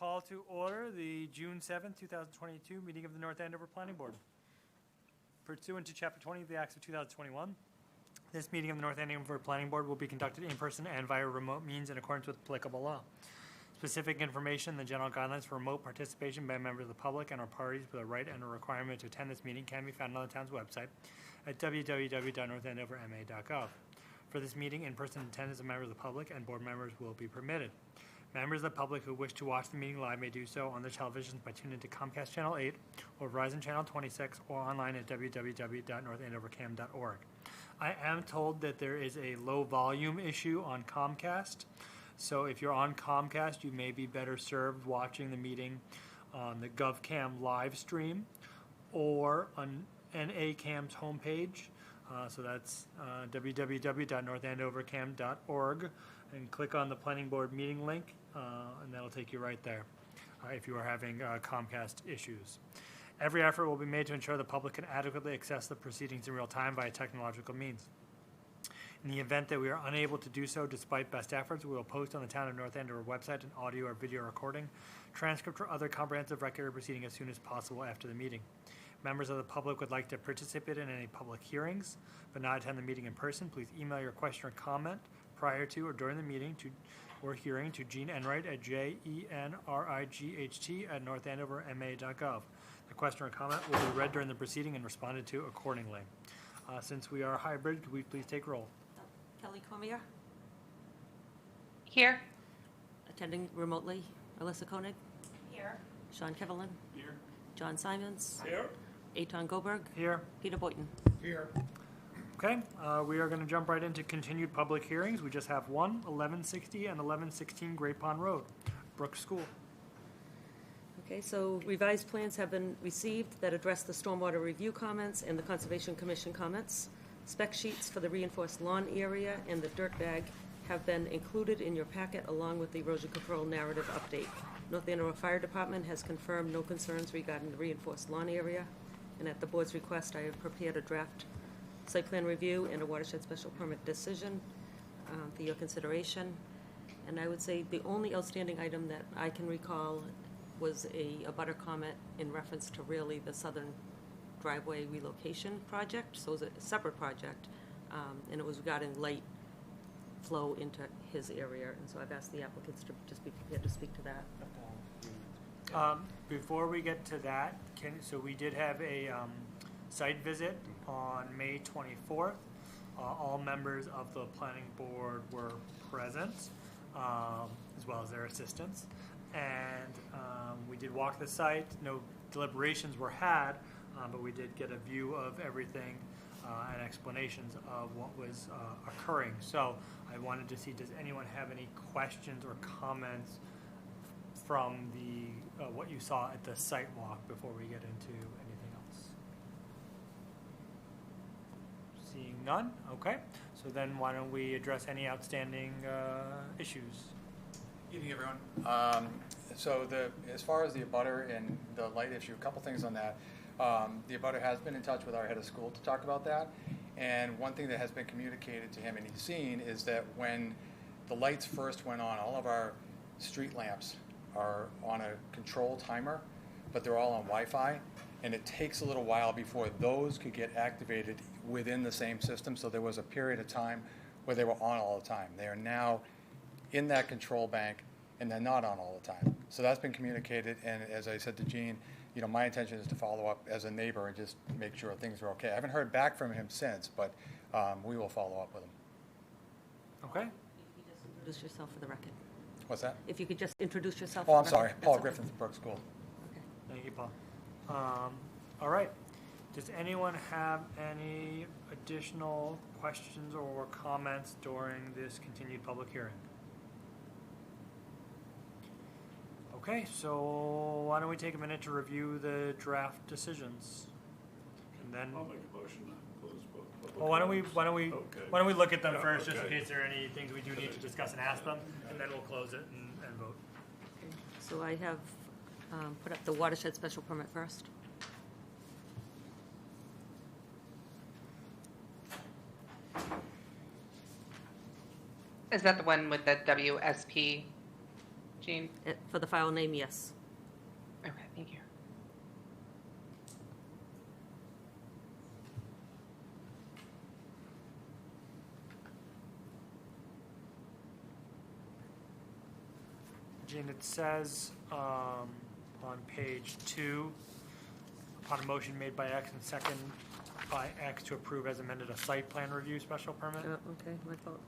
Call to order the June 7th, 2022 meeting of the North Andover Planning Board. Pursuant to Chapter 20 of the Acts of 2021, this meeting of the North Andover Planning Board will be conducted in person and via remote means in accordance with applicable law. Specific information, the general guidelines for remote participation by members of the public and or parties with a right and a requirement to attend this meeting can be found on the town's website at www.northandoverma.gov. For this meeting, in-person attendance of members of the public and board members will be permitted. Members of the public who wish to watch the meeting live may do so on their televisions by tuning into Comcast Channel 8 or Verizon Channel 26 or online at www.northandovercam.org. I am told that there is a low volume issue on Comcast. So if you're on Comcast, you may be better served watching the meeting on the GovCAM live stream or on NACAM's homepage. So that's www.northandovercam.org, and click on the planning board meeting link, and that'll take you right there if you are having Comcast issues. Every effort will be made to ensure the public can adequately access the proceedings in real time via technological means. In the event that we are unable to do so despite best efforts, we will post on the Town of North Andover website an audio or video recording, transcript, or other comprehensive record of proceeding as soon as possible after the meeting. Members of the public would like to participate in any public hearings but not attend the meeting in person, please email your question or comment prior to or during the meeting or hearing to Jean Enright at jenright@northandoverma.gov. The question or comment will be read during the proceeding and responded to accordingly. Since we are hybrid, could we please take roll? Kelly Cormier. Here. Attending remotely, Alyssa Koenig. Here. Sean Kevelin. Here. John Simons. Here. Eitan Goldberg. Here. Peter Boyton. Here. Okay, we are going to jump right into continued public hearings. We just have one, 1160 and 1116 Great Pond Road, Brooks School. Okay, so revised plans have been received that address the stormwater review comments and the Conservation Commission comments. Spec sheets for the reinforced lawn area and the dirt bag have been included in your packet along with the erosion control narrative update. North Andover Fire Department has confirmed no concerns regarding the reinforced lawn area, and at the board's request, I have prepared a draft site plan review and a watershed special permit decision for your consideration. And I would say the only outstanding item that I can recall was a butter comment in reference to really the southern driveway relocation project. So it was a separate project, and it was regarding light flow into his area. And so I've asked the applicants to just be prepared to speak to that. Before we get to that, so we did have a site visit on May 24th. All members of the planning board were present, as well as their assistants. And we did walk the site. No deliberations were had, but we did get a view of everything and explanations of what was occurring. So I wanted to see, does anyone have any questions or comments from the what you saw at the site walk before we get into anything else? Seeing none, okay. So then why don't we address any outstanding issues? Evening, everyone. So as far as the abutter and the light issue, a couple things on that. The abutter has been in touch with our head of school to talk about that. And one thing that has been communicated to him and he's seen is that when the lights first went on, all of our street lamps are on a control timer, but they're all on Wi-Fi. And it takes a little while before those could get activated within the same system. So there was a period of time where they were on all the time. They are now in that control bank, and they're not on all the time. So that's been communicated, and as I said to Gene, my intention is to follow up as a neighbor and just make sure things are okay. I haven't heard back from him since, but we will follow up with him. Okay. If you could just introduce yourself for the record. What's that? If you could just introduce yourself. Oh, for I'm the sorry. record. Paul That's Griffin okay. from Brooks School. Okay. Thank you, Paul. All right. Does anyone have any additional questions or comments during this continued public hearing? Okay, so why don't we take a minute to review the draft decisions, and then. I'll make a motion to close both public Well, why don't we look at them Yeah, first, just in okay. case there are any things we do need to discuss and ask them, and then we'll close it and vote. Okay. So I have put up the watershed special permit first. Is that the one with the WSP Jane? For the file name, yes. Okay, thank you. Jean, it says on page 2, upon a motion made by X and second by X to approve as amended a site plan review special permit. Oh, okay, my fault.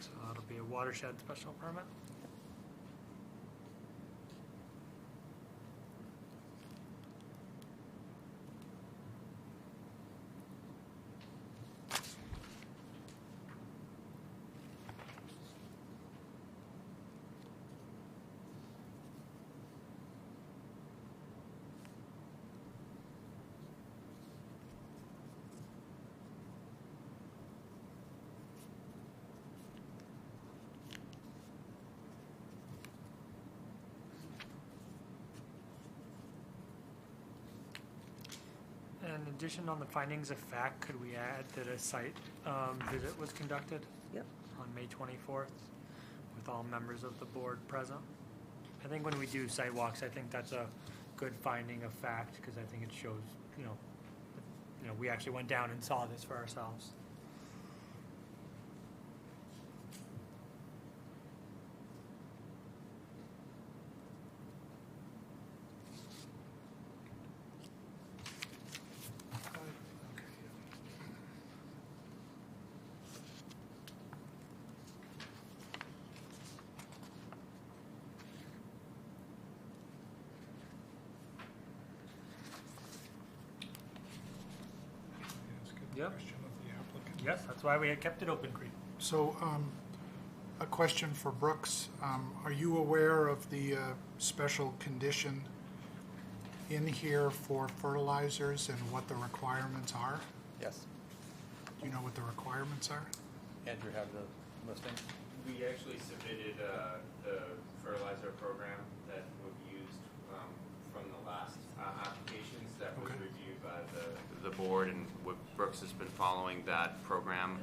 So it'll be a watershed special permit. In addition, on the findings of fact, could we add that a site visit was conducted Yep. on May 24th with all members of the board present? I think when we do site walks, I think that's a good finding of fact, because I think it shows, we actually went down and saw this for ourselves. Yep. Question of the applicant. Yes, that's why we had kept it open, Creed. So, a question for Brooks. Are you aware of the special condition in here for fertilizers and what the requirements are? Yes. Do you know what the requirements are? Andrew have the listing? We actually submitted the fertilizer program that was used from the last applications that was Okay. reviewed by the board, and Brooks has been following that program.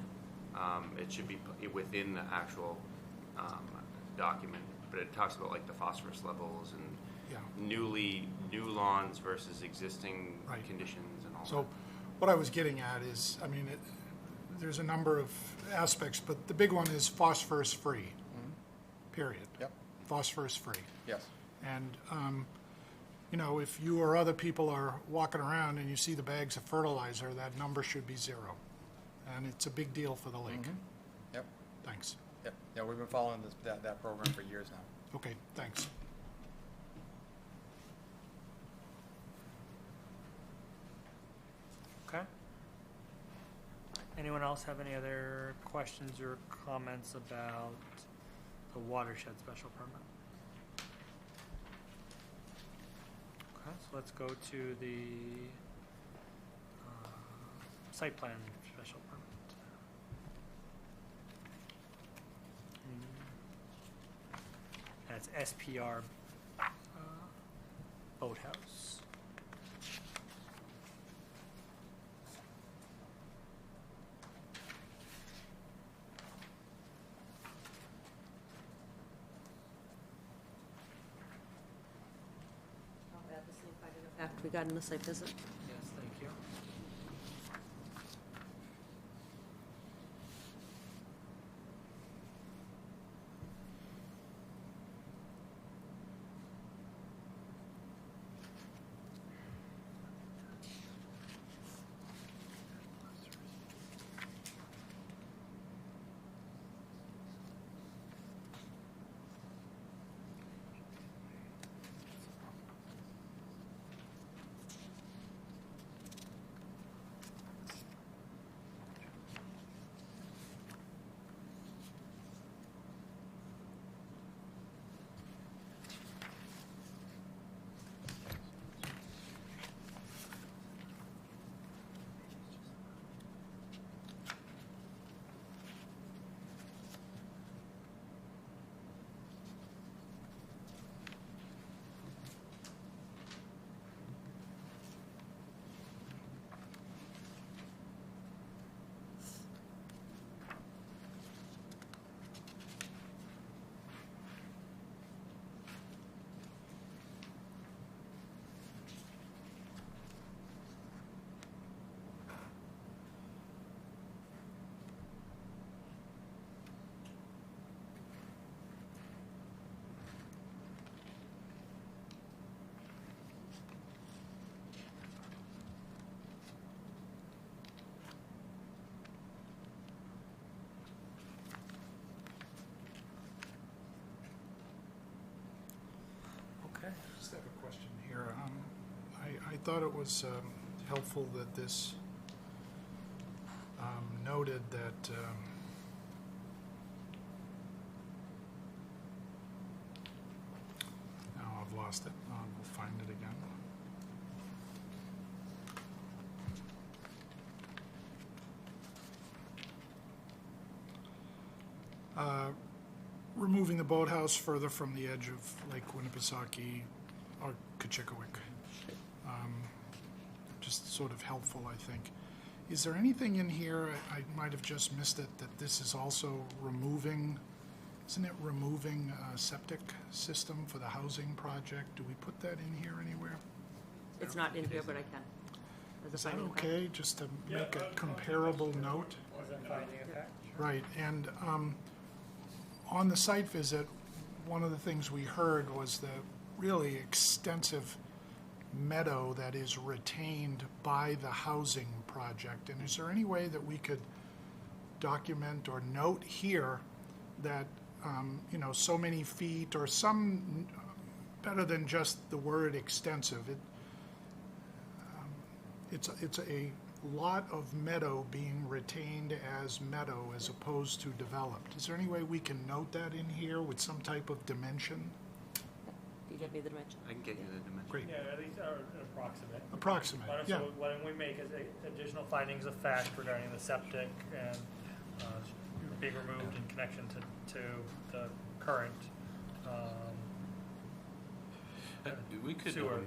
It should be within the actual document, but it talks about like the phosphorus levels and Yeah. new lawns versus existing Right. conditions and all So, that. what I was getting at is, there's a number of aspects, but the big one is phosphorus-free, period. Yep. Phosphorus-free. Yes. And, if you or other people are walking around and you see the bags of fertilizer, that number should be 0. And it's a big deal for the lake. Yep. Thanks. Yep. Yeah, we've been following that program for years now. Okay, thanks. Okay. Anyone else have any other questions or comments about the watershed special permit? Okay, so let's go to the site plan special permit. That's SPR Boathouse. I'll add the same finding of fact regarding the site visit. Yes, thank you. thought it was helpful that this noted that now I've lost it. We'll find it again. Removing the boathouse further from the edge of Lake Winnipesaukee or Kachikowick. Just sort of helpful, I think. Is there anything in here, I might have just missed it, that this is also removing, isn't it removing a septic system for the housing project? Do we put that in here anywhere? It's not in here, but I can. As a Is that finding of fact. okay, just to make a comparable note? Wasn't finding of fact? Right, and on the site visit, one of the things we heard was the really extensive meadow that is retained by the housing project. And is there any way that we could document or note here that, so many feet or some, better than just the word extensive, it's a lot of meadow being retained as meadow as opposed to developed. Is there any way we can note that in here with some type of dimension? You give me the dimension. I can get you the dimension. Great. Yeah, at least an approximate. Approximate, yeah. Why don't we make additional findings of fact regarding the septic and being removed in connection to the current We could, sewer.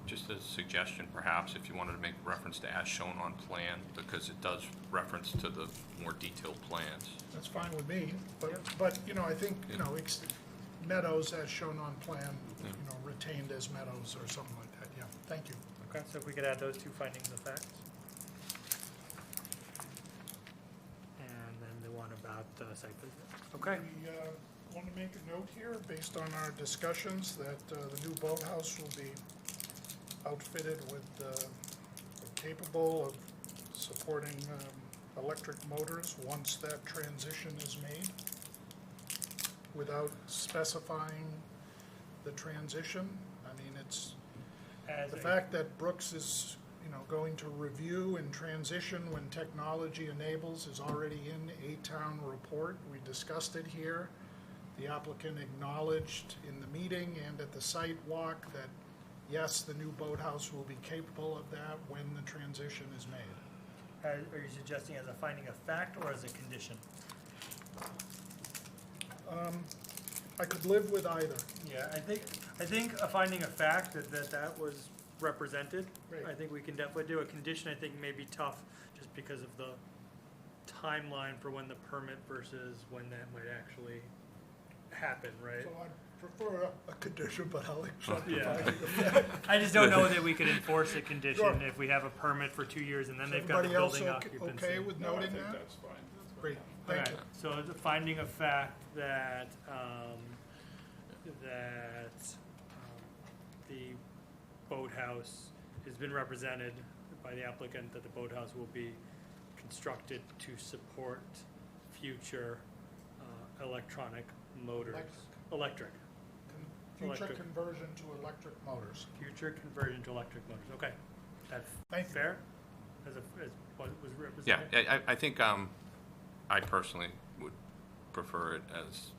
just a suggestion perhaps, if you wanted to make reference to as shown on plan, because it does reference to the more detailed plans. That's fine with me, but I think, meadows as shown on plan, retained as meadows or something like that, yeah, thank you. Okay, so if we could add those two findings of fact. And then the one about site visit. Okay. We want to make a note here, based on our discussions, that the new boathouse will be outfitted with, capable of supporting electric motors once that transition is made, without specifying the transition. I mean, it's, As the a- fact that Brooks is, going to review and transition when technology enables is already in a town report. We discussed it here. The applicant acknowledged in the meeting and at the site walk that, yes, the new boathouse will be capable of that when the transition is made. Are you suggesting as a finding of fact or as a condition? I could live with either. Yeah, I think a finding of fact that was represented. Right. I think we can definitely do. A condition, I think, may be tough just because of the timeline for when the permit versus when that might actually happen, right? So I prefer a condition, but I'll accept Yeah. it. I just don't know that we could enforce a condition Sure. if we have a permit for 2 years and then they've got the Everybody else building occupancy. okay with No, I noting think that? that's fine. Great, thank Okay, you. so the finding of fact that, the boathouse has been represented by the applicant, that the boathouse will be constructed to support future, electronic motors. Future Electric. conversion to electric motors. Future conversion to electric motors, okay. That's Thank you. fair, as what was Yeah, represented? I think I personally would prefer it as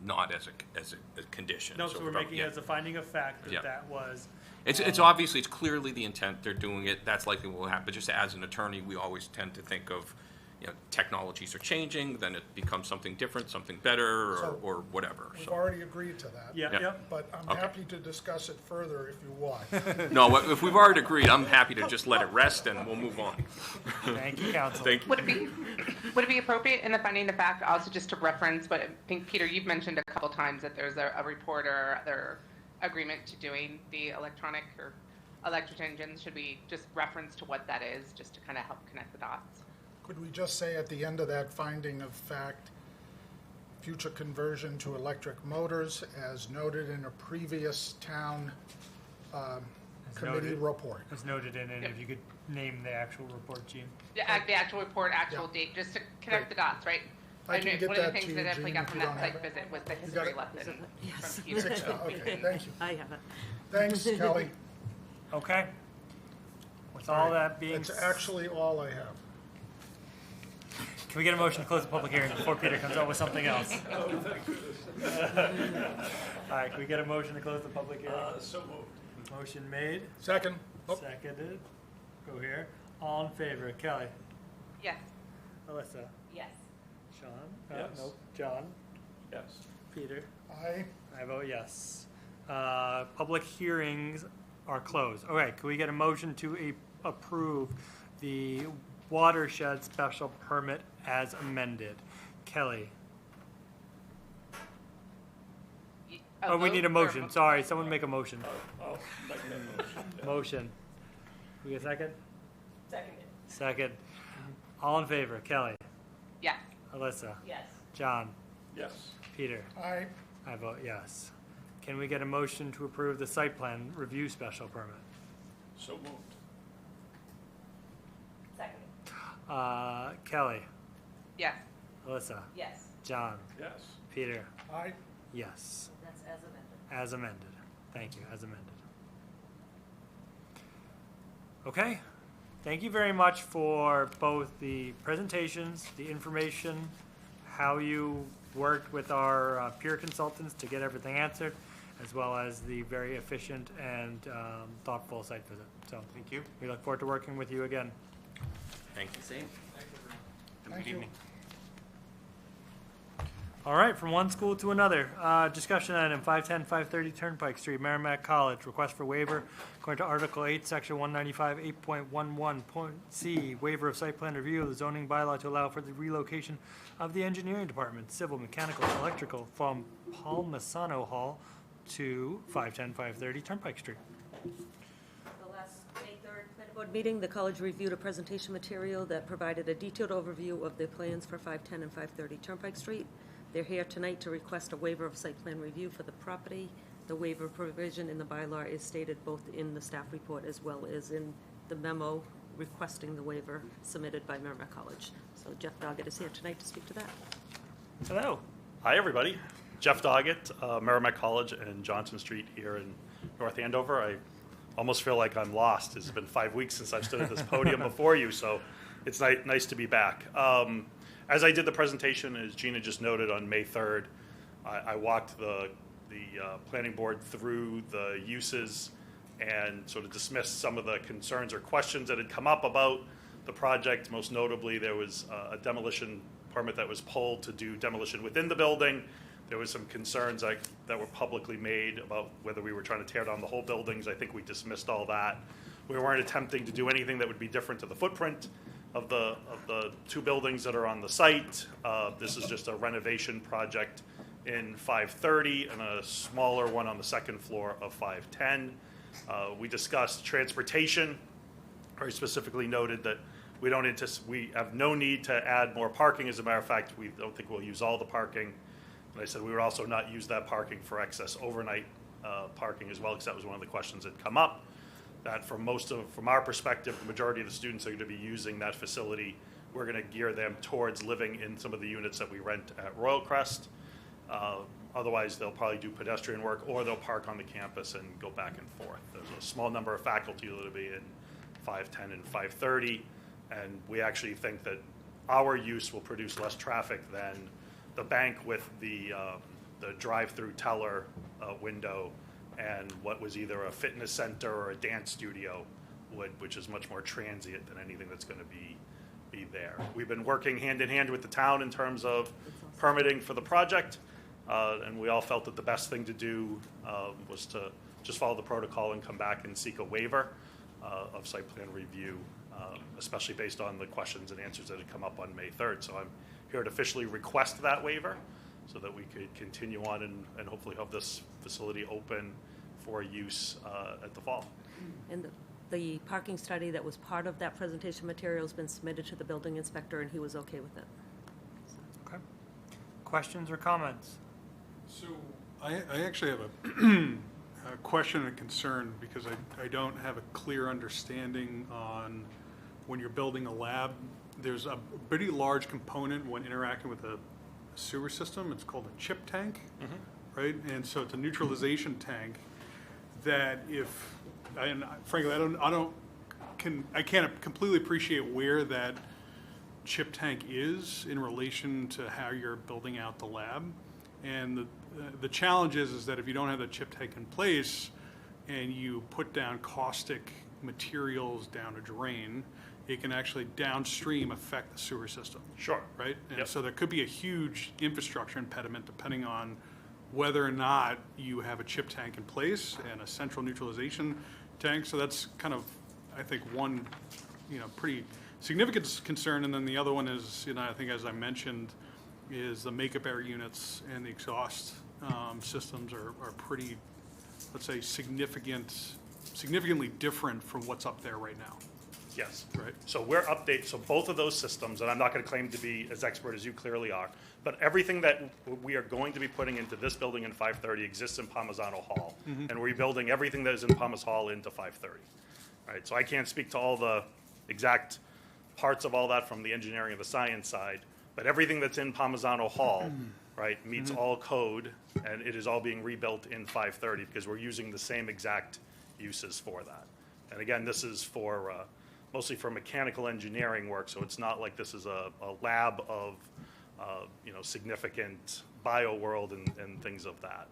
not as a condition. No, so we're making yeah. it as a finding of fact that Yeah. that was. It's obviously, it's clearly the intent, they're doing it, that's likely what will happen, but just as an attorney, we always tend to think of, technologies are changing, then it becomes something different, something better, So, or whatever, We've so. already agreed to that. Yeah, Yeah. yeah. But I'm Okay. happy to discuss it further if you want. No, if we've already agreed, I'm happy to just let it rest and we'll move on. Thank you, counsel. Thank you. Would it be appropriate in the finding of fact also just to reference, but I think, Peter, you've mentioned a couple times that there's a report or other agreement to doing the electronic or electric engines. Should we just reference to what that is, just to kind of help connect the dots? Could we just say at the end of that finding of fact, future conversion to electric motors as noted in a previous town committee noted. report? Was noted in it, if you could name the actual report, Gene. The actual report, actual Yeah. date, just to connect the dots, right? I can know get one of the that things to that you, definitely Jean, got if from you that don't site have it. visit was the got history it? lesson Yes. from Peter. Okay, thank you. I have it. Thanks, Kelly. Okay. With all that being, That's actually all I have. can we get a motion to close the public hearing before Peter comes up with something else? All right, can we get a motion to close the public hearing? So moved. Motion made, Second. Oh, seconded. Go here. All in favor, Kelly, Yes. Alyssa, Yes. Sean? Yes. Nope. John? Yes. Peter? aye. I vote yes. Public hearings are closed. Okay, can we get a motion to approve the Watershed special permit as amended? Kelly? Oh, we need a motion. Sorry, someone make a motion. I'll second that motion. Motion. We get a second? Seconded. Second. All in favor? Kelly? Yes. Alyssa? Yes. John? Yes. Peter? Aye. I vote yes. Can we get a motion to approve the site plan review special permit? So moved. Seconded. Kelly? Yes. Alyssa? Yes. John? Yes. Peter? Aye. Yes. That's as amended. As amended. Thank you, as amended. Okay. Thank you very much for both the presentations, the information, how you worked with our peer consultants to get everything answered, as well as the very efficient and thoughtful site visit. So Thank you. we look forward to working with you again. Thank you. Same. Thank you. All right, from one school to another. Discussion item 510, 530 Turnpike Street, Merrimack College. Request for waiver according to Article 8, Section 195, 8.11.c, waiver of site plan review of the zoning bylaw to allow for the relocation of the engineering department, civil, mechanical, and electrical from Palmisano Hall to 510, 530 Turnpike Street. The last May 3rd planning board meeting, the college reviewed a presentation material that provided a detailed overview of their plans for 510 and 530 Turnpike Street. They're here tonight to request a waiver of site plan review for the property. The waiver provision in the bylaw is stated both in the staff report as well as in the memo requesting the waiver submitted by Merrimack College. So Jeff Doggett is here tonight to speak to that. Hello. Hi, everybody. Jeff Doggett, Merrimack College and Johnson Street here in North Andover. I almost feel like I'm lost. It's been 5 weeks since I've stood at this podium before you, so it's nice to be back. As I did the presentation, as Gina just noted, on May 3rd, I walked the planning board through the uses and sort of dismissed some of the concerns or questions that had come up about the project. Most notably, there was a demolition permit that was pulled to do demolition within the building. There was some concerns that were publicly made about whether we were trying to tear down the whole buildings. I think we dismissed all that. We weren't attempting to do anything that would be different to the footprint of the two buildings that are on the site. This is just a renovation project in 530 and a smaller one on the second floor of 510. We discussed transportation. Very specifically noted that we have no need to add more parking. As a matter of fact, we don't think we'll use all the parking. And I said we would also not use that parking for excess overnight parking as well, because that was one of the questions that come up. That from our perspective, the majority of the students are going to be using that facility. We're going to gear them towards living in some of the units that we rent at Royal Crest. Otherwise, they'll probably do pedestrian work, or they'll park on the campus and go back and forth. There's a small number of faculty that'll be in 510 and 530, and we actually think that our use will produce less traffic than the bank with the drive-through teller window and what was either a fitness center or a dance studio would, which is much more transient than anything that's going to be there. We've been working hand in hand with the town in terms of permitting for the project, and we all felt that the best thing to do was to just follow the protocol and come back and seek a waiver of site plan review, especially based on the questions and answers that had come up on May 3rd. So I'm here to officially request that waiver so that we could continue on and hopefully have this facility open for use at the fall. And the parking study that was part of that presentation material has been submitted to the building inspector, and he was okay with it. Okay. Questions or comments? So I actually have a question and a concern, because I don't have a clear understanding on when you're building a lab. There's a pretty large component when interacting with a sewer system. It's called a chip tank, right? And so it's a neutralization tank that frankly, I don't can't completely appreciate where that chip tank is in relation to how you're building out the lab. And the challenge is that if you don't have the chip tank in place and you put down caustic materials down a drain, it can actually downstream affect the sewer system. Sure. Right? And Yep. so there could be a huge infrastructure impediment depending on whether or not you have a chip tank in place and a central neutralization tank. So that's kind of, I think, one, pretty significant concern. And then the other one is, I think as I mentioned, is the makeup air units and the exhaust systems are pretty, let's say, significantly different from what's up there right now. Yes. Right. So so both of those systems, and I'm not going to claim to be as expert as you clearly are, but everything that we are going to be putting into this building in 530 exists in Palmisano Hall. And we're building everything that is in Palmas Hall into 530. Right. So I can't speak to all the exact parts of all that from the engineering and the science side, but everything that's in Palmisano Hall, right, meets all code, and it is all being rebuilt in 530 because we're using the same exact uses for that. And again, this is for mostly for mechanical engineering work, so it's not like this is a lab of significant bio world and things of that.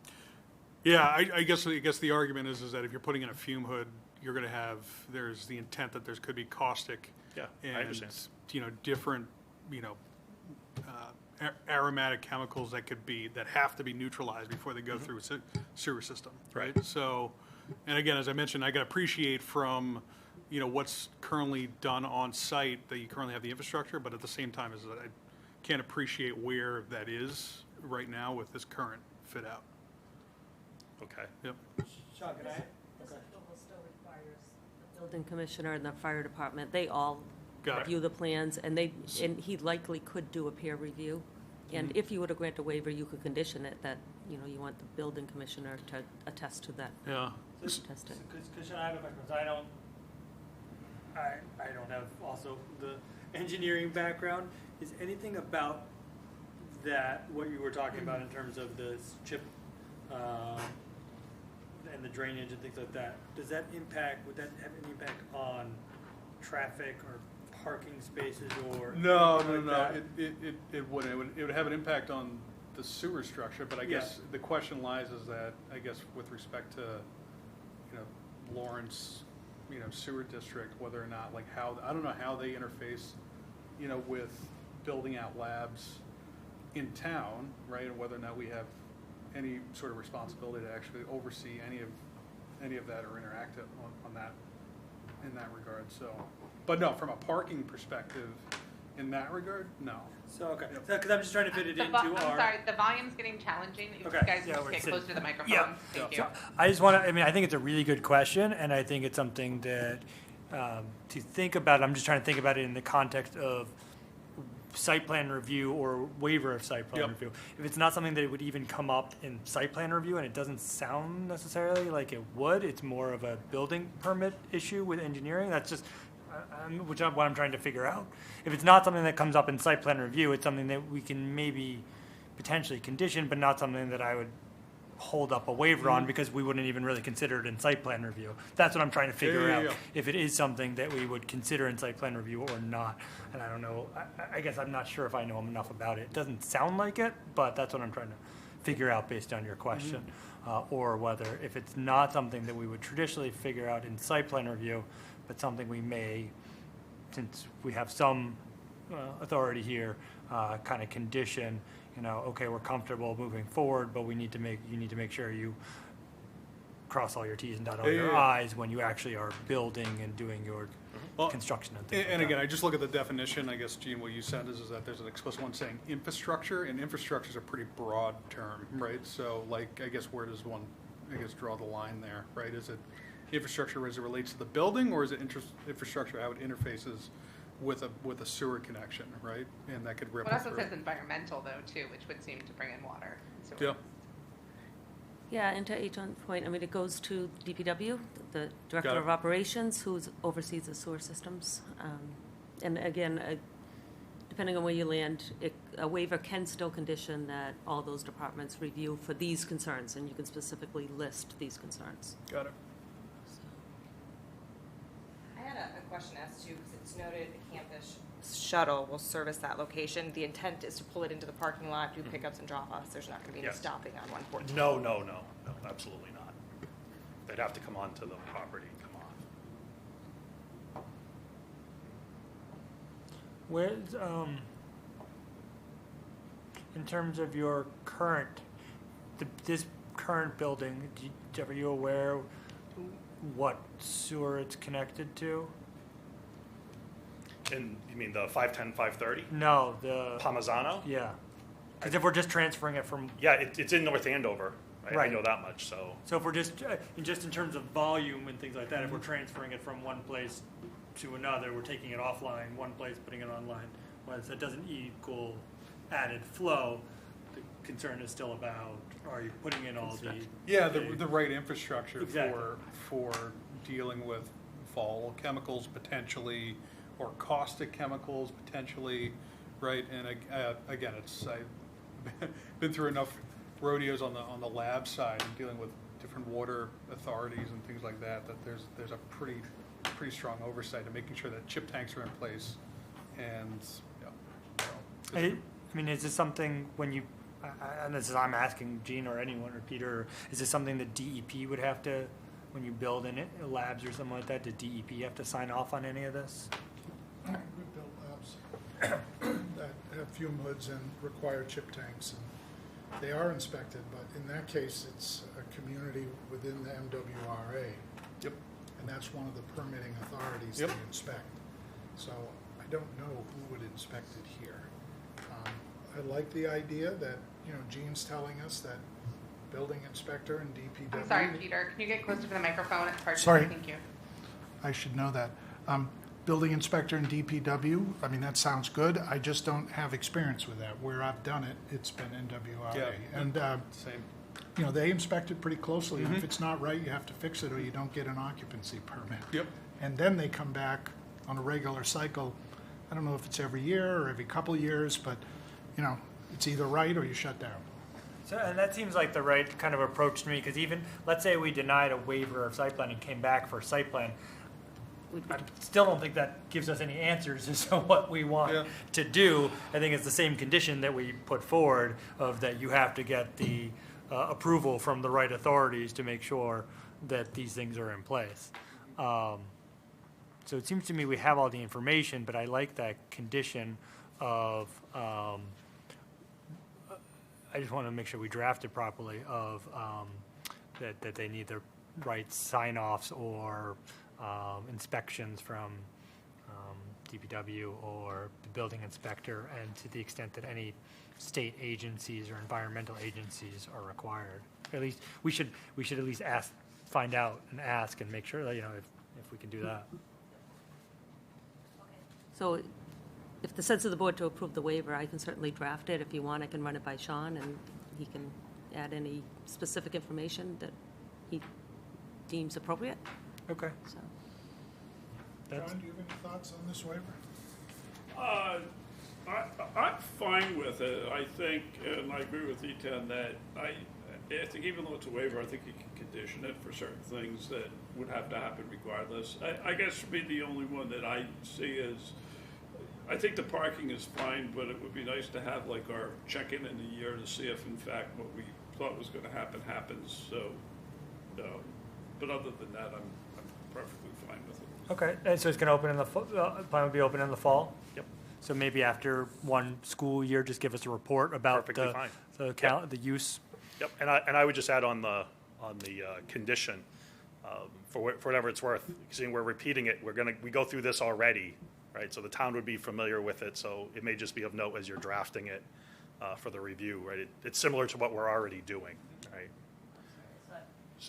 Yeah, I guess the argument is that if you're putting in a fume hood, you're going to have, there's the intent that there could be caustic. Yeah, and, I understand. Different, aromatic chemicals that have to be neutralized before they go through a sewer system, right? So, and again, as I mentioned, I can appreciate from, what's currently done on site that you currently have the infrastructure, but at the same time, is that I can't appreciate where that is right now with this current fit out. Okay. Yep. Sean, can I? This approval still requires the building commissioner and the fire department, they all Got it. review the plans, and he likely could do a peer review. And if you were to grant a waiver, you could condition it that, you want the building commissioner to attest to that. Yeah. Test it. Because I have a question, 'cause I don't have also the engineering background. Is anything about that, what you were talking about in terms of the chip and the drainage and things like that, would that have any impact on traffic or parking spaces or? No. anything like that? It wouldn't. It would have an impact on the sewer structure, but I guess the question lies is that, I guess, with respect to, Lawrence, sewer district, whether or not, like, I don't know how they interface, with building out labs in town, right? And whether or not we have any sort of responsibility to actually oversee any of that or interact on that, in that regard. So, but no, from a parking perspective, in that regard, no. So, okay, because I'm just trying to fit it into I'm our. sorry, the volume's getting challenging. If Okay. you guys Yeah, just we're get sitting- closer to the microphone. Yeah. Thank you. So I just want to, I think it's a really good question, and I think it's something that to think about. I'm just trying to think about it in the context of site plan review or waiver of site plan review. If it's not something that would even come up in site plan review, and it doesn't sound necessarily like it would, it's more of a building permit issue with engineering. That's just what I'm trying to figure out. If it's not something that comes up in site plan review, it's something that we can maybe potentially condition, but not something that I would hold up a waiver on because we wouldn't even really consider it in site plan review. That's what I'm trying to figure out. If it is something that we would consider in site plan review or not. And I don't know, I guess I'm not sure if I know enough about it. It doesn't sound like it, but that's what I'm trying to figure out based on your question. Or whether if it's not something that we would traditionally figure out in site plan review, but something we may, since we have some authority here, kind of condition, okay, we're comfortable moving forward, but you need to make sure you cross all your T's and dot all your I's when you actually are building and doing your construction and things like And that. again, I just look at the definition, I guess, Gene, what you said is that there's an explicit one saying infrastructure, and infrastructure is a pretty broad term, right? So, like, I guess where does one, draw the line there, right? Is it infrastructure as it relates to the building, or is it infrastructure how it interfaces with a sewer connection, right? And that could ripple Well, it also through. says environmental though too, which would seem to bring in water. So Yeah. Yeah, and to John's point, it goes to DPW, the Director Got it. of Operations, who oversees the sewer systems. And again, depending on where you land, a waiver can still condition that all those departments review for these concerns, and you can specifically list these concerns. Got it. I had a question as to, because it's noted the campus shuttle will service that location. The intent is to pull it into the parking lot, do pickups and drop-offs. There's not going to be any Yes. stopping on 114. No, absolutely not. They'd have to come onto the property and come off. Where's, in terms of your current, this current building, are you aware what sewer it's connected to? And you mean the 510, 530? No, the, Pomazano? yeah. Because if we're just transferring it from, Yeah, it's in North Andover. I Right. know that much, so. so if we're just in terms of volume and things like that, if we're transferring it from one place to another, we're taking it offline, one place, putting it online, whereas that doesn't equal added flow, the concern is still about, are you putting in all the, Yeah, the right infrastructure Exactly. for dealing with volatile chemicals potentially, or caustic chemicals potentially, right? And again, I've been through enough rodeos on the lab side and dealing with different water authorities and things like that, that there's a pretty strong oversight of making sure that chip tanks are in place, and I mean, is this something when you, and this is, I'm asking Gene or anyone or Peter, is this something that DEP would have to, when you build in it, labs or something like that, did DEP have to sign off on any of this? We built labs that have fume hoods and require chip tanks, and they are inspected, but in that case, it's a community within the MWRA. Yep. And that's one of the permitting authorities Yep. they inspect. So I don't know who would inspect it here. I like the idea that, Gene's telling us that building inspector and DPW. I'm sorry, Peter, can you get closer to the microphone? It's hard to Sorry. hear. Thank you. I should know that. Building inspector and DPW, I mean, that sounds good. I just don't have experience with that. Where I've done it, it's been NWRA. Yeah. And, Same. they inspect it pretty closely. Mhm. If it's not right, you have to fix it or you don't get an occupancy permit. Yep. And then they come back on a regular cycle. I don't know if it's every year or every couple years, but, it's either right or you shut down. So, and that seems like the right kind of approach to me, because even, let's say we denied a waiver of site plan and came back for site plan, I still don't think that gives us any answers as to what we want Yeah. to do. I think it's the same condition that we put forward of that you have to get the approval from the right authorities to make sure that these things are in place. So it seems to me we have all the information, but I like that condition of, I just want to make sure we draft it properly of, that they need the right sign-offs or inspections from DPW or the building inspector, and to the extent that any state agencies or environmental agencies are required. At least, we should at least find out and ask and make sure that, if we can do that. So if the sense of the board to approve the waiver, I can certainly draft it. If you want, I can run it by Sean, and he can add any specific information that he deems appropriate. Okay. So, That's- John, do you have any thoughts on this waiver? I'm fine with it. I think, and I agree with E10 that I think even though it's a waiver, I think you can condition it for certain things that would have to happen regardless. I guess for me, the only one that I see is, I think the parking is fine, but it would be nice to have like our check-in in a year to see if in fact what we thought was going to happen happens. So, but other than that, I'm perfectly fine with it. Okay, and so it's going to open in the, plan would be open in the fall? Yep. So maybe after one school year, just give us a report about Perfectly fine. the use. Yep, and I would just add on the condition, for whatever it's worth, seeing we're repeating it, we go through this already, right? So the town would be familiar with it, so it may just be of note as you're drafting it for the review, right? It's similar to what we're already doing, right?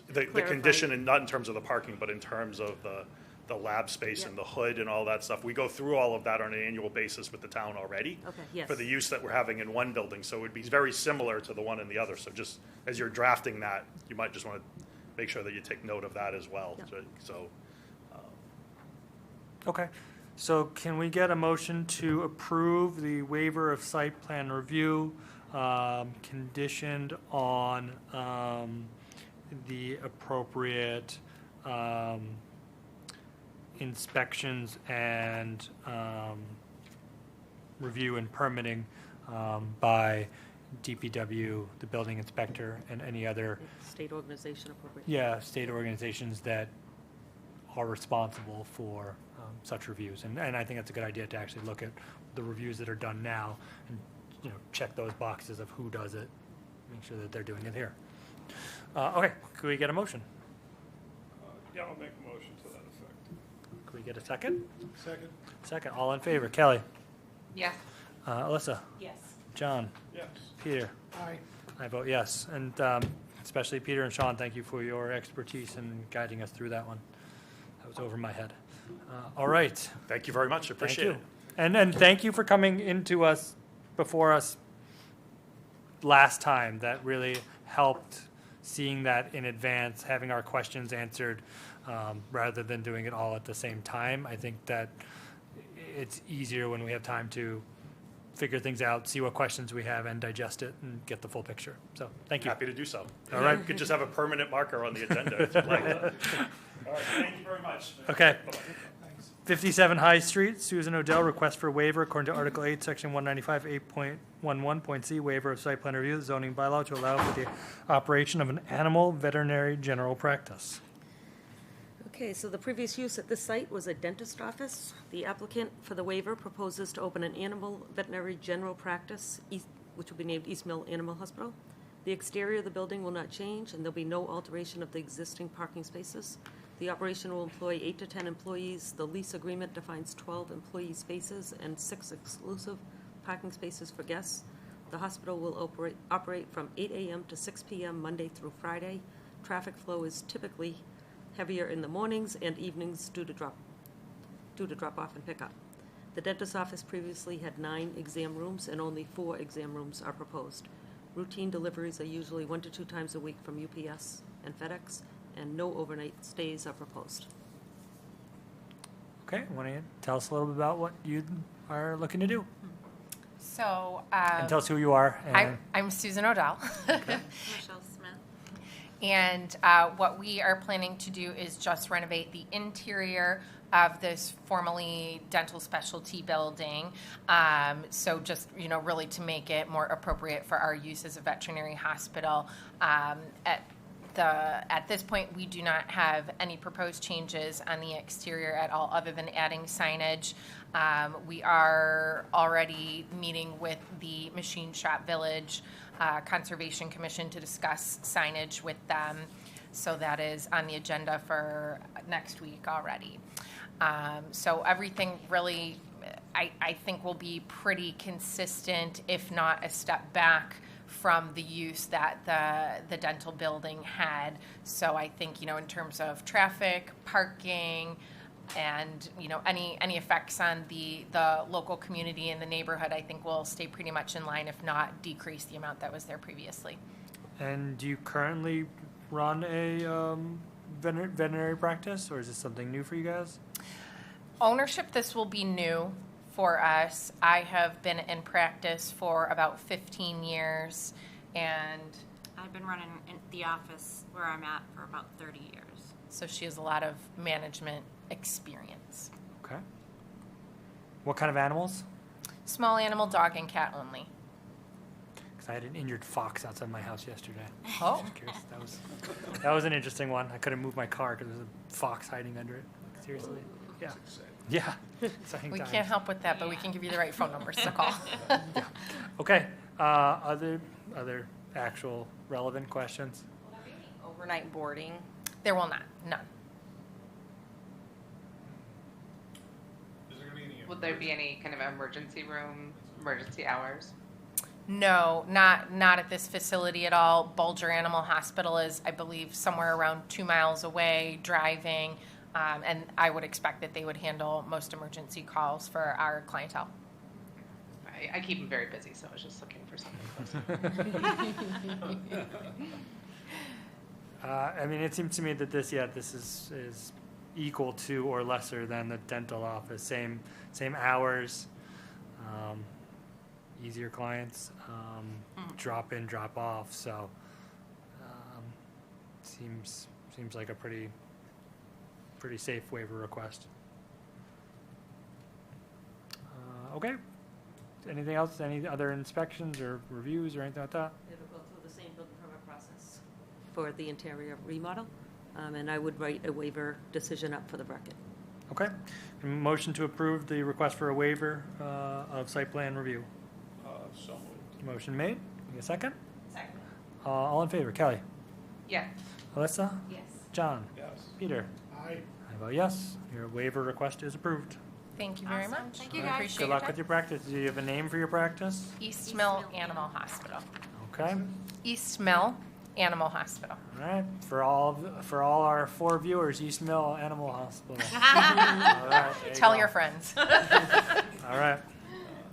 The Clarify. condition, and not in terms of the parking, but in terms of the lab space Yep. and the hood and all that stuff. We go through all of that on an annual basis with the town already. Okay, yes. For the use that we're having in one building, so it would be very similar to the one in the other. So just as you're drafting that, you might just want to make sure that you take note of that as well. Yep. So, Okay, so can we get a motion to approve the waiver of site plan review conditioned on the appropriate inspections and review and permitting by DPW, the building inspector, and any other, State organization appropriate. state organizations that are responsible for such reviews. And I think that's a good idea to actually look at the reviews that are done now and, check those boxes of who does it, make sure that they're doing it here. Okay, could we get a motion? Yeah, I'll make a motion to that effect. Could we get a second? Second? Second, all in favor. Kelly? Yes. Alyssa? Yes. John? Yes. Peter? Aye. I vote yes. And especially Peter and Sean, thank you for your expertise in guiding us through that one. That was over my head. All right. Thank you very much. Thank Appreciate you. it. And thank you for coming into us, before us last time. That really helped, seeing that in advance, having our questions answered, rather than doing it all at the same time. I think that it's easier when we have time to figure things out, see what questions we have, and digest it and get the full picture. So, thank you. Happy to do so. All right. You could just have a permanent marker on the agenda if you'd like. All right, thank you very much. Okay. Bye-bye. 57 High Street, Susan Odell, request for waiver according to Article 8, Section 195, 8.11.c, waiver of site plan review, zoning bylaw to allow for the operation of an animal veterinary general practice. Okay, so the previous use at this site was a dentist office. The applicant for the waiver proposes to open an animal veterinary general practice, which will be named East Mill Animal Hospital. The exterior of the building will not change, and there'll be no alteration of the existing parking spaces. The operation will employ 8 to 10 employees. The lease agreement defines 12 employee spaces and 6 exclusive parking spaces for guests. The hospital will operate from 8 a.m. to 6 p.m. Monday through Friday. Traffic flow is typically heavier in the mornings and evenings due to drop-off and pickup. The dentist's office previously had 9 exam rooms, and only 4 exam rooms are proposed. Routine deliveries are usually 1 to 2 times a week from UPS and FedEx, and no overnight stays are proposed. Okay, want to tell us a little bit about what you are looking to do? So, And tell us who you are. And I'm Susan Odell. Michelle Smith. And what we are planning to do is just renovate the interior of this formerly dental specialty building. So just, really to make it more appropriate for our use as a veterinary hospital. At this point, we do not have any proposed changes on the exterior at all, other than adding signage. We are already meeting with the Machine Shop Village Conservation Commission to discuss signage with them. So that is on the agenda for next week already. So everything really, I think, will be pretty consistent, if not a step back from the use that the dental building had. So I think, in terms of traffic, parking, and, any effects on the local community and the neighborhood, I think will stay pretty much in line, if not decrease the amount that was there previously. And do you currently run a veterinary practice, or is this something new for you guys? Ownership, this will be new for us. I have been in practice for about 15 years, and I've been running in the office where I'm at for about 30 years. so she has a lot of management experience. Okay. What kind of animals? Small animal, dog and cat only. Because I had an injured fox outside my house yesterday. Oh. Just curious. That was an interesting one. I couldn't move my car because there was a fox hiding under it. Seriously. Yeah. Yeah. Exciting We times. can't help with that, but we can give you the right phone numbers to call. Okay. Other actual relevant questions? Will there be any overnight boarding? There will not, none. Is there gonna be any? Will there be any kind of emergency room, emergency hours? No, not at this facility at all. Bulger Animal Hospital is, I believe, somewhere around 2 miles away, driving, and I would expect that they would handle most emergency calls for our clientele. I keep them very busy, so I was just looking for something close. I mean, it seems to me that this is equal to or lesser than the dental office. Same hours, easier clients, drop in, drop off. So seems like a pretty safe waiver request. Okay. Anything else? Any other inspections or reviews or anything like that? It'll go through the same building permit process for the interior remodel, and I would write a waiver decision up for the record. Okay. Motion to approve the request for a waiver of site plan review. So moved. Motion made. Need a second? Second. All in favor? Kelly? Yes. Alyssa? Yes. John? Yes. Peter? Aye. I vote yes. Your waiver request is approved. Thank you very Awesome. much. Thank you, We guys. appreciate Good your luck time. with your practice. Do you have a name for your practice? East Mill Animal Hospital. Okay. East Mill Animal Hospital. All right. For all our 4 viewers, East Mill Animal Hospital. All right. there you Tell go. your friends. All right.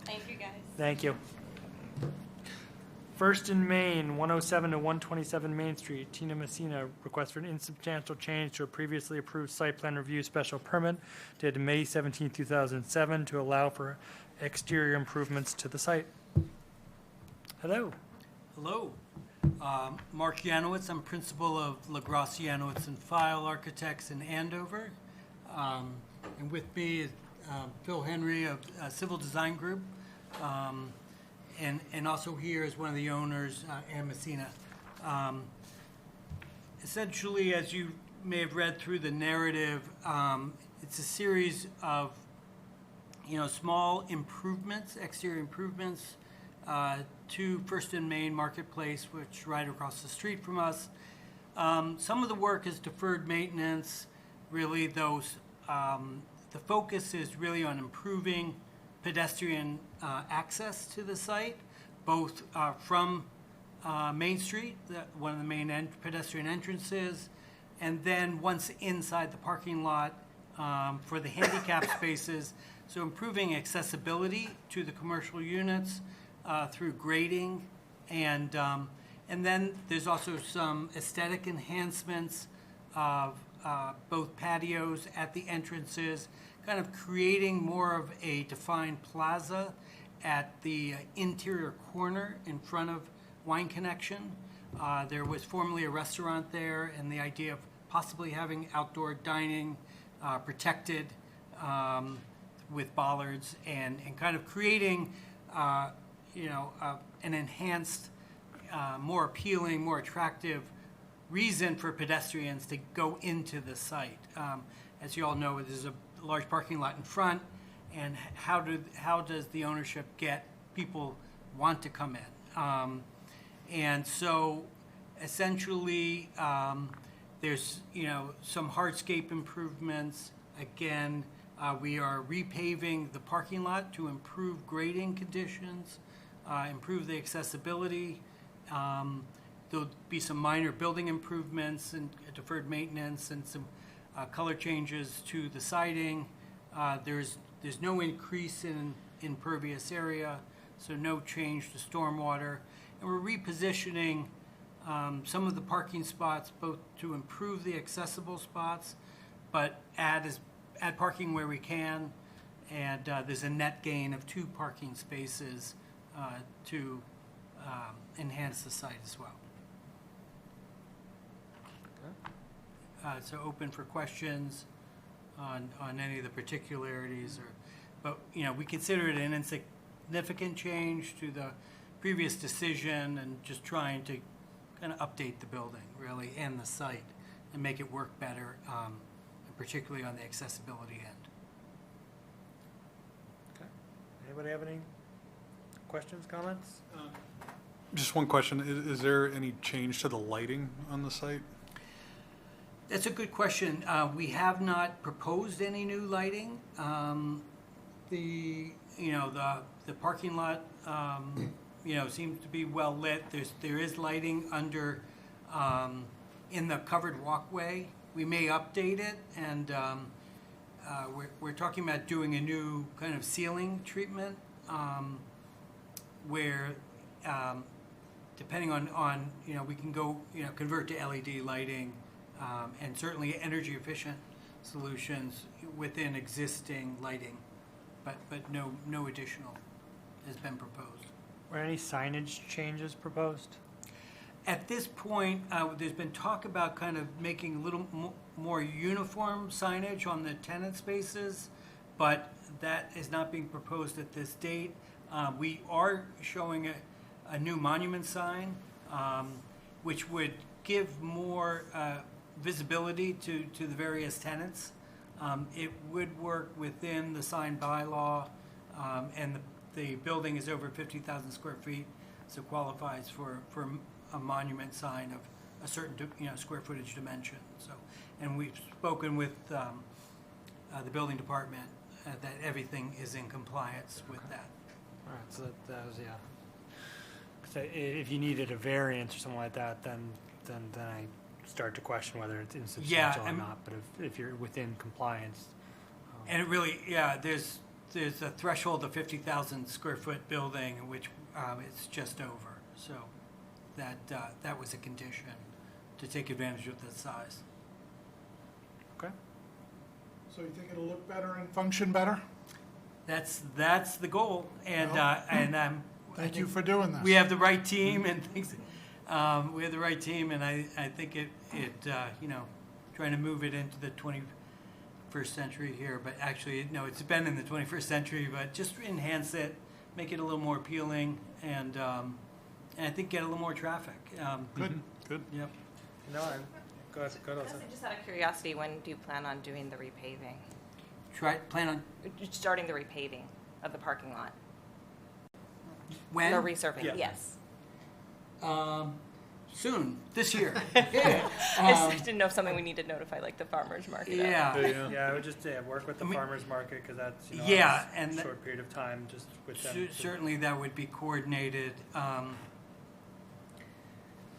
Thank you, guys. Thank you. First in Main, 107 to 127 Main Street, Tina Messina requests for an insubstantial change to a previously approved site plan review special permit dated May 17, 2007 to allow for exterior improvements to the site. Hello. Hello. Mark Yanowitz. I'm principal of LaGrosse Yanowitz and File Architects in Andover. And with me is Phil Henry of Civil Design Group. And also here is one of the owners, Ann Messina. Essentially, as you may have read through the narrative, it's a series of small improvements, exterior improvements, to First and Main Marketplace, which is right across the street from us. Some of the work is deferred maintenance. Really, the focus is really on improving pedestrian access to the site, both from Main Street, one of the main pedestrian entrances, and then once inside the parking lot for the handicap spaces. So improving accessibility to the commercial units through grading, and then there's also some aesthetic enhancements of both patios at the entrances, kind of creating more of a defined plaza at the interior corner in front of Wine Connection. There was formerly a restaurant there, and the idea of possibly having outdoor dining protected with bollards and kind of creating an enhanced, more appealing, more attractive reason for pedestrians to go into the site. As you all know, there's a large parking lot in front, and how does the ownership get people want to come in? And so essentially there's some hardscape improvements. Again, we are repaving the parking lot to improve grading conditions, improve the accessibility. There'll be some minor building improvements and deferred maintenance and some color changes to the siding. There's no increase in impervious area, so no change to stormwater. And we're repositioning some of the parking spots, both to improve the accessible spots, but add parking where we can. And there's a net gain of 2 parking spaces to enhance the site as well. So open for questions on any of the particularities, but we consider it an insignificant change to the previous decision, and just trying to kind of update the building really and the site and make it work better, and particularly on the accessibility end. Okay. Anybody have any questions, comments? Just one question. Is there any change to the lighting on the site? That's a good question. We have not proposed any new lighting. The parking lot, seems to be well lit. There is lighting under, in the covered walkway. We may update it, and we're talking about doing a new kind of ceiling treatment, where, depending on we can go, convert to LED lighting. And certainly energy efficient solutions within existing lighting, but no additional has been proposed. Were any signage changes proposed? At this point, there's been talk about kind of making a little more uniform signage on the tenant spaces, but that is not being proposed at this date. We are showing a new monument sign, which would give more visibility to the various tenants. It would work within the sign bylaw, and the building is over 50,000 square feet, so qualifies for a monument sign of a certain, square footage dimension. So, and we've spoken with the building department that everything is in compliance with that. All right, so that was, yeah. So if you needed a variance or something like that, then I start to question whether it's insubstantial or not. But if you're within compliance. And it really, there's a threshold of 50,000 square foot building, which it's just over. So that was a condition to take advantage of the size. Okay. So you think it'll look better and function better? That's the goal, and Thank you for doing this. we have the right team and things. We have the right team, and I think it trying to move it into the 21st century here, but actually no, it's been in the 21st century, but just enhance it, make it a little more appealing, and I think get a little more traffic. Good. Yep. No, go ahead. Just out of curiosity, when do you plan on doing the repaving? Plan on Starting the repaving of the parking lot? when? Or resurfacing, Yeah. yes. Soon, this year. I just didn't know if something we need to notify, like the farmer's market. of. Yeah, I would just work with the farmer's market, because that's and a short period of time just with them. Certainly, that would be coordinated.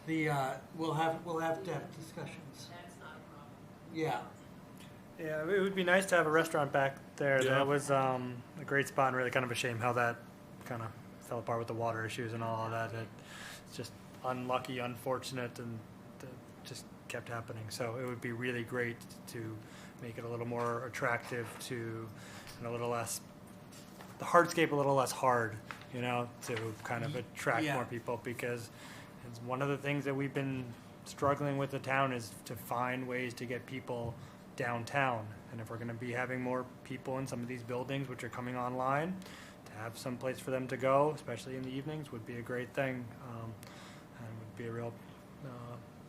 We'll have to have discussions. That's not a problem. Yeah. Yeah, it would be nice to have a restaurant back there. Yeah. That was a great spot, and really kind of a shame how that kind of fell apart with the water issues and all of that. It's just unlucky, unfortunate, and it just kept happening. So it would be really great to make it a little more attractive to, and a little less, the hardscape a little less hard, to kind of attract Yeah. more people, because it's one of the things that we've been struggling with the town is to find ways to get people downtown. And if we're going to be having more people in some of these buildings which are coming online, to have some place for them to go, especially in the evenings, would be a great thing, and would be a real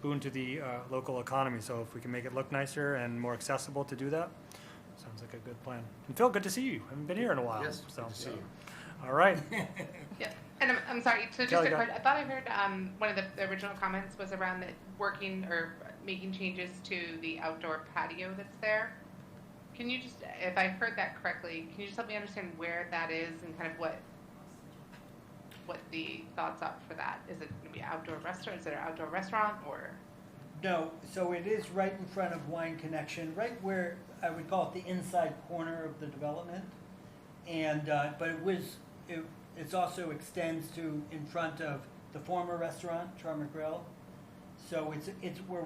boon to the local economy. So if we can make it look nicer and more accessible to do that, sounds like a good plan. And Phil, good to see you. I haven't been here in a while. Yes, so. good to see you. All right. Yeah, and I'm sorry, so just Kelly, a go quick, ahead. I thought I heard one of the original comments was around the working or making changes to the outdoor patio that's there. Can you just, if I heard that correctly, can you just help me understand where that is and kind of what the thoughts are for that? Is it going to be an outdoor restaurant? Is it an outdoor restaurant or? No, so it is right in front of Wine Connection, right where I would call it the inside corner of the development. And but it's also extends to in front of the former restaurant, Charmer Grill. So we're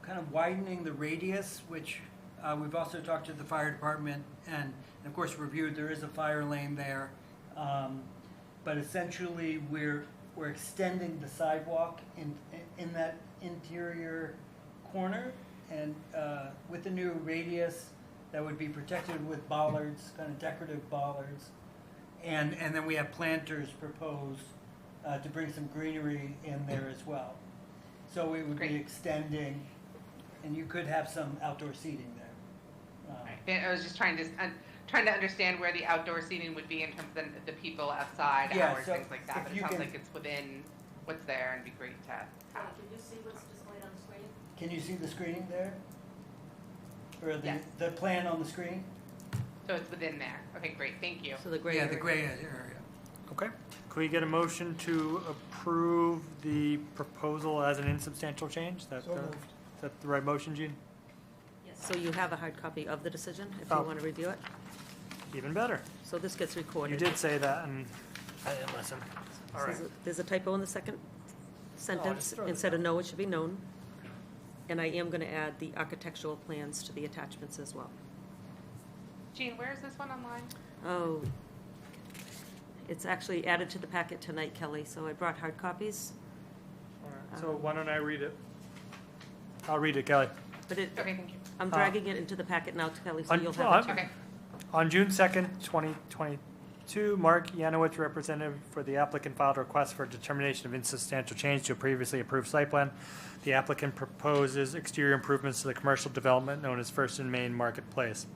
kind of widening the radius, which we've also talked to the fire department and of course reviewed. There is a fire lane there, but essentially we're extending the sidewalk in that interior corner, and with the new radius that would be protected with bollards, kind of decorative bollards, and then we have planters proposed to bring some greenery in there as well. So we would be extending, and you could have some outdoor seating there. And I was just trying to understand where the outdoor seating would be in terms of the people outside, Yeah, hours, so things like that. if But it you sounds can- like it's within what's there, and it'd be great to have. Can you see what's displayed on the screen? Can you see the screening there? Or Yes. the plan on the screen? So it's within there. Okay, great. Thank you. So the gray Yeah, area. the gray area. Okay. Can we get a motion to approve the proposal as an insubstantial change? So moved. Is that the right motion, Gene? So you have a hard copy of the decision, if Oh. you want to review it. Even better. So this gets recorded. You did say that, and I didn't listen. All right. There's a typo in the second sentence. throw that Instead of no, it should be known. And I am going to add the architectural plans to the attachments as well. Jean, where is this one online? Oh, it's actually added to the packet tonight, Kelly, so I brought hard copies. All right. So why don't I read it? I'll read it, Kelly. But Okay, thank you. I'm dragging it into the packet now, Kelly, so I'm- you'll no, have it. Okay. On June 2nd, 2022, Mark Yanowitz, representative for the applicant, filed a request for determination of insubstantial change to a previously approved site plan. The applicant proposes exterior improvements to the commercial development known as First and Main Marketplace.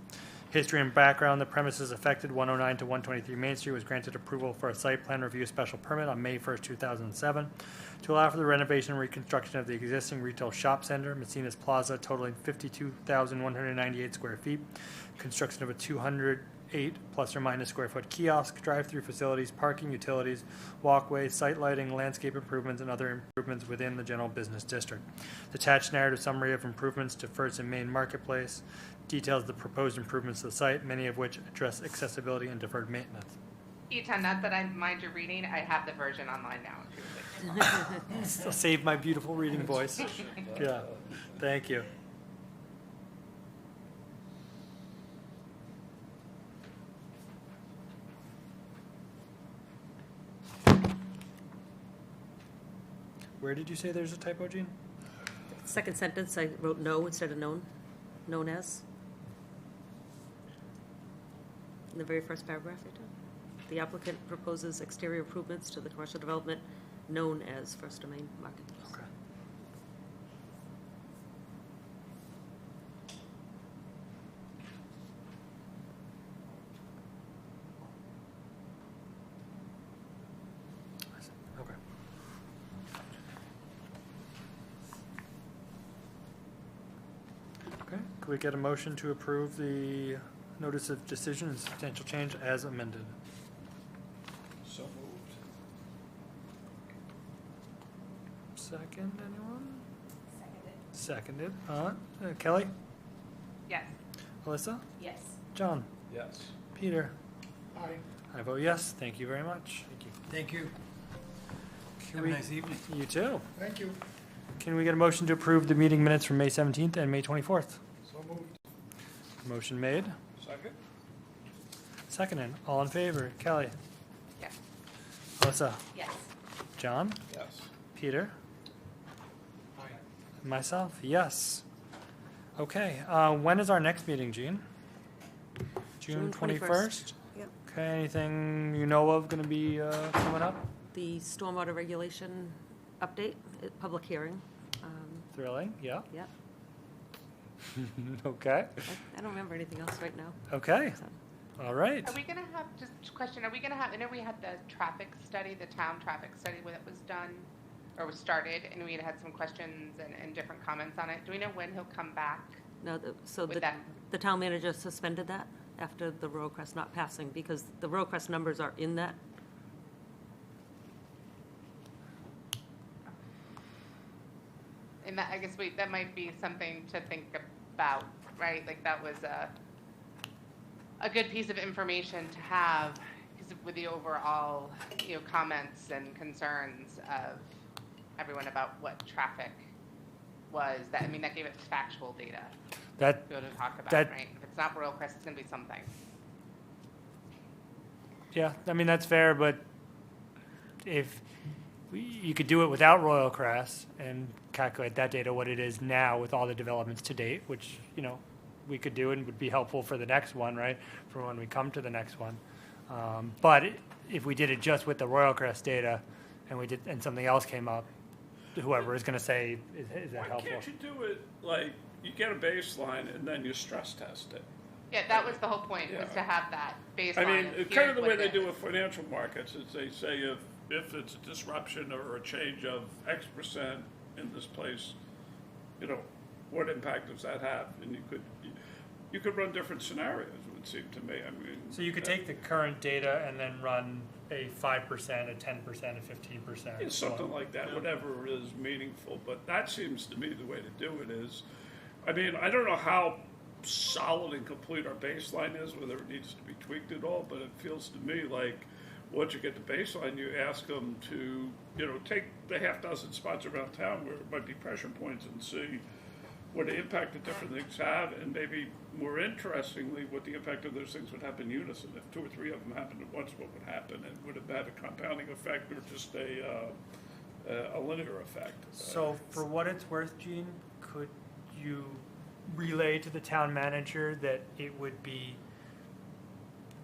History and background: the premises affected, 109 to 123 Main Street, was granted approval for a site plan review special permit on May 1st, 2007, to allow for the renovation and reconstruction of the existing retail shop center, Messina's Plaza, totaling 52,198 square feet, construction of a 208 plus or minus square foot kiosk, drive-through facilities, parking, utilities, walkways, site lighting, landscape improvements, and other improvements within the general business district. The attached narrative summary of improvements to First and Main Marketplace details the proposed improvements to the site, many of which address accessibility and deferred maintenance. E10, not that I mind your reading, I have the version online now. If you would like. Still save my beautiful reading voice. Yeah, thank you. Where did you say there's a typo, Gene? Second sentence, I wrote no instead of known, known as. In the very first paragraph, I did. The applicant proposes exterior improvements to the commercial development known as First and Main Marketplace. Okay. Okay. Okay, could we get a motion to approve the notice of decision and substantial change as amended? So moved. Second, anyone? Seconded. Kelly? Yes. Alyssa? Yes. John? Yes. Peter? Aye. I vote yes. Thank you very much. Thank you. Thank you. Can Have we- a nice evening. You too. Thank you. Can we get a motion to approve the meeting minutes from May 17th and May 24th? So moved. Motion made. Second? Seconded. All in favor? Kelly? Yes. Alyssa? Yes. John? Yes. Peter? Aye. Myself? Yes. Okay, when is our next meeting, Gene? June 21st? Yep. Okay, anything you know of going to be coming up? The stormwater regulation update, public hearing. Thrilling, yeah. Yep. Okay, I don't remember anything else right now. okay, So, all right. Are we going to have, just a question, are we going to have, I know we had the traffic study, the town traffic study that was done, or was started, and we had some questions and different comments on it. Do we know when he'll come back No, so with that? the town manager suspended that after the Royal Crest not passing because the Royal Crest numbers are in that. And that, I guess that might be something to think about, right? Like that was a good piece of information to have, because with the overall, comments and concerns of everyone about what traffic was. That gave it factual data That, to be able to talk about, that- right? If it's not Royal Crest, it's going to be something. yeah, I mean, that's fair, but if you could do it without Royal Crest and calculate that data, what it is now with all the developments to date, which, we could do and would be helpful for the next one, right? For when we come to the next one. But if we did it just with the Royal Crest data and something else came up, whoever is going to say, is that Why helpful? can't you do it like, you get a baseline and then you stress test it? Yeah, that was the whole point, was to have that baseline. I mean, of kind of the here's way what they it do is. with financial markets is they say if it's a disruption or a change of X percent in this place, what impact does that have? And you could run different scenarios, it would seem to me. I mean. So you could take the current data and then run a 5%, a 10%, a 15%. Yeah, something like that, whatever is meaningful, but that seems to me the way to do it is, I mean, I don't know how solid and complete our baseline is, whether it needs to be tweaked at all, but it feels to me like, once you get the baseline, you ask them to, take the half dozen spots around town where it might be pressure points and see what the impact that different things have, and maybe more interestingly, what the impact of those things would have in unison. If 2 or 3 of them happened at once, what would happen? And would it have a compounding effect or just a linear effect? So for what it's worth, Gene, could you relay to the town manager that it would be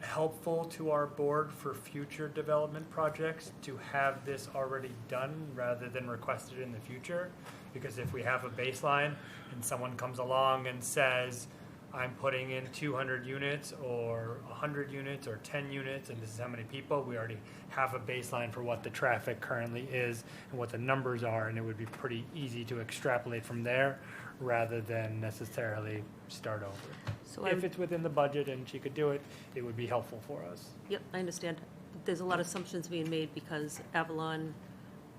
helpful to our board for future development projects to have this already done rather than requested in the future. Because if we have a baseline and someone comes along and says, I'm putting in 200 units or 100 units or 10 units, and this is how many people, we already have a baseline for what the traffic currently is and what the numbers are, and it would be pretty easy to extrapolate from there rather than necessarily start over. So If it's within the budget and she could do it, it would be helpful for us. Yep, I understand. There's a lot of assumptions being made because Avalon,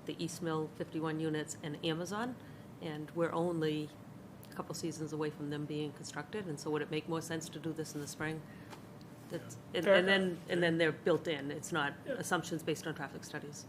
the East Mill, 51 units, and Amazon, and we're only a couple seasons away from them being constructed, and so would it make more sense to do this in the spring? That's- Fair And then they're built in, it's not assumptions based on traffic studies.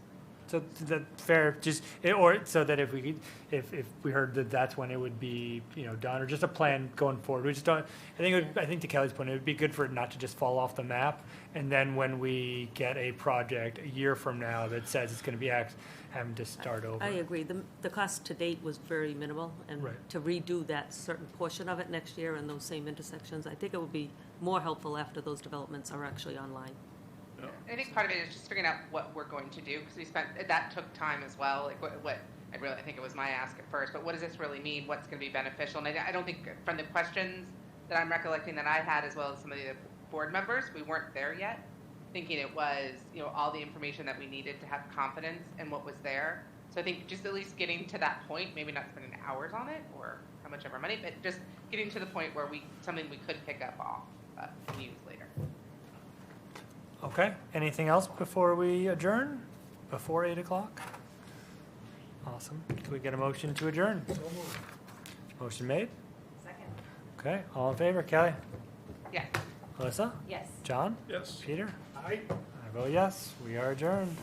So that fair, just, or so that if we could, if we heard that that's when it would be, done, or just a plan going forward. We just don't, I think to Kelly's point, it would be good for it not to just fall off the map. And then when we get a project a year from now that says it's gonna be X, having to start over. I agree. The cost to date was very minimal, and Right. to redo that certain portion of it next year in those same intersections, I think it would be more helpful after those developments are actually online. I think part of it is just figuring out what we're going to do, because that took time as well, like I think it was my ask at first, but what does this really mean? What's going to be beneficial? And I don't think from the questions that I'm recollecting that I had, as well as some of the board members, we weren't there yet, thinking it was, all the information that we needed to have confidence in what was there. So I think just at least getting to that point, maybe not spending hours on it or how much of our money, but just getting to the point where something we could pick up off and use later. Okay, anything else before we adjourn? Before 8 o'clock? Awesome. Can we get a motion to adjourn? Motion made? Second. Okay, all in favor? Kelly? Yes. Melissa? Yes. John? Yes. Peter? I vote yes. We are adjourned.